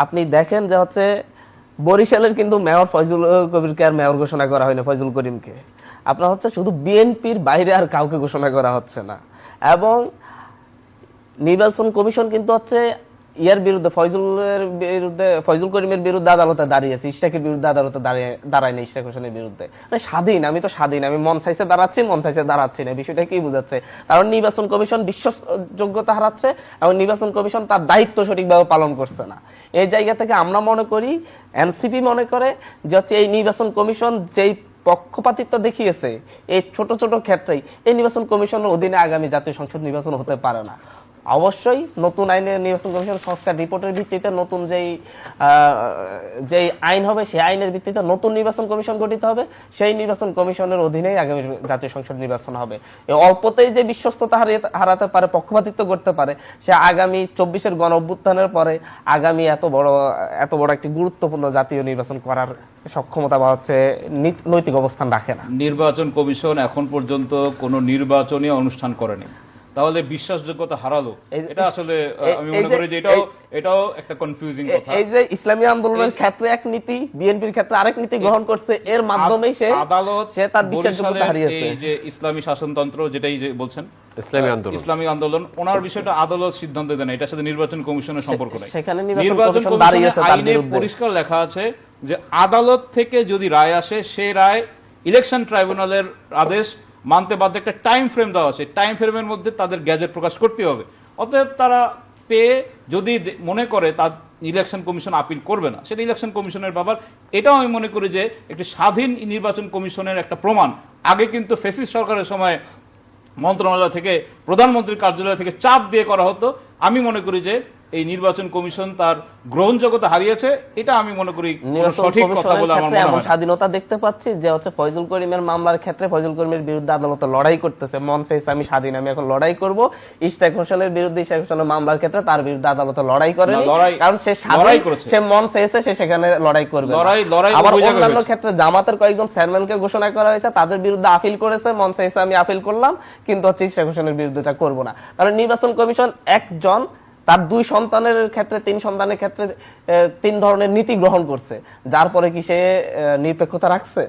আপনি দেখেন যে হচ্ছে বরিশালের কিন্তু মেয়র ফয়জুল কবিরকে আর মেয়র ঘোষণা করা হয়নি, ফয়জুল করিমকে। আপনার হচ্ছে শুধু বিএনপির বাইরে আর কাউকে ঘোষণা করা হচ্ছে না। এবং নির্বাচন কমিশন কিন্তু হচ্ছে ইয়ার বিরুদ্ধে, ফয়জুল করিমের বিরুদ্ধে আদালতে দাঁড়িয়েছে, ইশরাকের বিরুদ্ধে আদালতে দাঁড়ায় না, ইশরাক হোসেনের বিরুদ্ধে। মানে স্বাধীন, আমি তো স্বাধীন, আমি মন চাইছে দাঁড়াচ্ছি, মন চাইছে দাঁড়াচ্ছি না। বিষয়টা কি বোঝাচ্ছে? কারণ নির্বাচন কমিশন বিশ্বাসযোগ্যতা হারাচ্ছে এবং নির্বাচন কমিশন তার দায়িত্ব সঠিকভাবে পালন করছে না। এই জায়গা থেকে আমরা মনে করি, এনসিপি মনে করে যে হচ্ছে এই নির্বাচন কমিশন যেই পক্ষপাতিত্ব দেখিয়েছে এই ছোট ছোট ক্ষেত্রেই, এই নির্বাচন কমিশনের অধীনে আগামী জাতীয় সংসদ নির্বাচন হতে পারে না। অবশ্যই নতুন আইনে নির্বাচন কমিশন সংস্কার রিপোর্টের ভিত্তিতে নতুন যেই আইন হবে সেই আইনের ভিত্তিতে নতুন নির্বাচন কমিশন গঠিত হবে, সেই নির্বাচন কমিশনের অধীনেই আগামী জাতীয় সংসদ নির্বাচন হবে। এই অল্পতেই যে বিশ্বস্ততা হারাতে পারে, পক্ষপাতিত্ব করতে পারে, সে আগামী 24-এর গণ অভ্যুত্থানের পরে আগামী এত বড় একটি গুরুত্বপূর্ণ জাতীয় নির্বাচন করার সক্ষমতা বা হচ্ছে নৈতিক অবস্থান রাখে না। নির্বাচন কমিশন এখন পর্যন্ত কোনো নির্বাচনী অনুষ্ঠান করেনি, তাহলে বিশ্বাসযোগ্যতা হারালো। এটা আসলে আমি মনে করি যে এটাও একটা কনফিউজিং কথা। এই যে ইসলামী আন্দোলনের ক্ষেত্রে এক নীতি, বিএনপির ক্ষেত্রে আরেক নীতি গ্রহণ করছে, এর মাধ্যমেই সে তার বিশ্বাসযোগ্যতা হারিয়েছে। এই যে ইসলামী শাসনতন্ত্র, যেটাই যে বলছেন ইসলামী আন্দোলন, ওনার বিষয়টা আদালত সিদ্ধান্ত দেন, এটার সাথে নির্বাচন কমিশনের সম্পর্ক নাই। সেখানে নির্বাচন কমিশনের আইনে পরিষ্কার লেখা আছে যে আদালত থেকে যদি রায় আসে, সেই রায় ইলেকশন ট্রাইব্যুনালের আদেশ মানতে বাধ্য। একটা টাইম ফ্রেম দেওয়া আছে, টাইম ফ্রেমের মধ্যে তাদের গ্যাজেট প্রকাশ করতে হবে। অতএব তারা পেয়ে যদি মনে করে তার ইলেকশন কমিশন আপিল করবে না, সেটা ইলেকশন কমিশনের ব্যাপার। এটাও আমি মনে করি যে একটি স্বাধীন নির্বাচন কমিশনের একটা প্রমাণ। আগে কিন্তু ফ্যাসিস্ট সরকারের সময় মন্ত্রণালয় থেকে, প্রধানমন্ত্রীর কার্যালয় থেকে চাপ দিয়ে করা হতো। আমি মনে করি যে এই নির্বাচন কমিশন তার গ্রহণযোগ্যতা হারিয়েছে, এটা আমি মনে করি সঠিক কথা বলে আমার মনে হয়। স্বাধীনতা দেখতে পাচ্ছি যে হচ্ছে ফয়জুল করিমের মামলার ক্ষেত্রে ফয়জুল করিমের বিরুদ্ধে আদালতে লড়াই করতেছে, মন চাইছে আমি স্বাধীন, আমি এখন লড়াই করব। ইশরাক হোসেনের বিরুদ্ধে, ইশরাক হোসেনের মামলার ক্ষেত্রে তার বিরুদ্ধে আদালতে লড়াই করেনি, কারণ সে স্বাধীন, সে মন চাইছে সে সেখানে লড়াই করবে। আবার অন্যান্য ক্ষেত্রে জামাতের কয়েকজন চেয়ারম্যানকে ঘোষণা করা হয়েছে, তাদের বিরুদ্ধে আপিল করেছে, মন চাইছে আমি আপিল করলাম, কিন্তু হচ্ছে ইশরাক হোসেনের বিরুদ্ধে এটা করবো না। কারণ নির্বাচন কমিশন একজন, তার 2 সন্তানের ক্ষেত্রে, 3 সন্তানের ক্ষেত্রে 3 ধরনের নীতি গ্রহণ করছে, যার পরে কি সে নিরপেক্ষতা রাখছে?